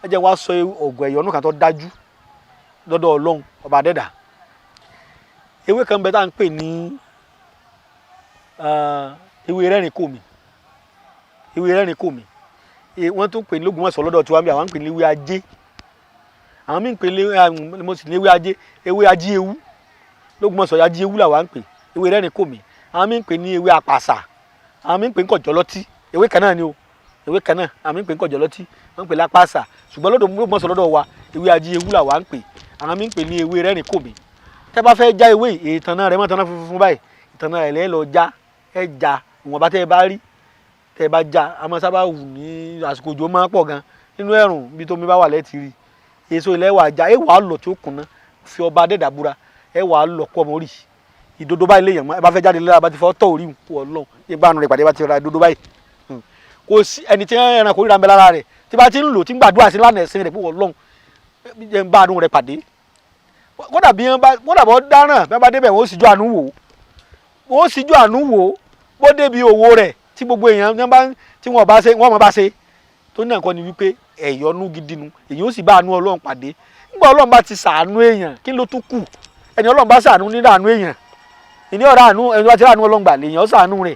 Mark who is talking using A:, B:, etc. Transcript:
A: ẹ jẹ́ wá sọ ògùn ẹ̀yọ́nú kan tó dájú lọ́dọ̀ Ọlọ́run ọba adẹ́dà. Ewé kan bẹ tá à ń pè ní ewé rẹ́rìn kò mí, ewé rẹ́rìn kò mí, wọ́n tún pè ní l'Ógbómọ̀ṣọ́ lọ́dọ̀ tiwa bí àwọn ń pè ní ewé ajé, àwọn míì ń pè ní mo sì ní ewé ajé, ewé ajé ewu l'Ógbómọ̀ṣọ́ ajé ewu làwọn ń pè ewé rẹ́rìn kò mí, àwọn míì ń pè ní ewé àpàṣà, àwọn míì ń pè ní kọ̀jọ́lọ́tí, ewé kan náà ni o, ewé kan náà, àwọn míì ń pè ní kọ̀jọ́lọ́tí, wọ́n ń pè lápàṣà, ṣùgbọ́n lọ́dọ̀ l'Ógbómọ̀ṣọ́ lọ́dọ̀ wa ewé ajé ewu làwọn ń pè, àwọn míì ń pè ní ewé rẹ́rìn kò mí. Tẹ́ bá fẹ́ já ewé ìtànná rẹ̀ mọ́ ìtànná funfun báyìí, ìtànná rẹ̀ lẹ́ lọ já, ẹ já ìwọ̀nba tẹ́ ẹ bá rí, tẹ́ ẹ bá já a máa sábà wù ní àsìkò òjò máa ń pọ̀ gan, nínú ẹ̀rùn bí tómi bá wà lẹ́ẹ̀tì rí èso ilẹ̀ wà já ẹ wà á lọ tí ó kùnà fi ọba adẹ́dà búra ẹ wà á lọ kọ́ ọmọ orí ìdodo báyìí lè yàn mọ́ ẹ bá fẹ́ jáde lẹ́la bá ti fọ́ tọ̀ orí Ọlọ́run ìgbàanu rẹ̀ pàdé bá ti ra ìdodo báyìí kò sí ẹni tí ẹran kò ríra ń bẹ lára rẹ̀ tí bá ti ń lò tí ń gbàdúrà sí lánàá ẹ̀sìn rẹ̀ pé Ọlọ́run jẹ́ ń bá àánú rẹ̀ pàdé kódà bọ́ dáràn bí wọ́n bá débẹ̀ wọ́n ó sì ju àánú wò wọ́n ó sì ju àánú wò bó débi òwò rẹ̀ tí gbogbo èèyàn tí wọ́n mọ̀ bá ṣe tó ní nǹkan ni wípé ẹ̀yọ́nú gidi nu èyí ó sì bá àánú Ọlọ́run pàdé nígbà Ọlọ́run bá ti ṣàánú èèyàn kí ló tún kù ẹni Ọlọ́run bá ṣàánú ní àánú èèyàn ìní ọ̀rọ̀ àánú ẹni wá ti ránú Ọlọ́run gbà lèèyàn ó ṣàánú rẹ̀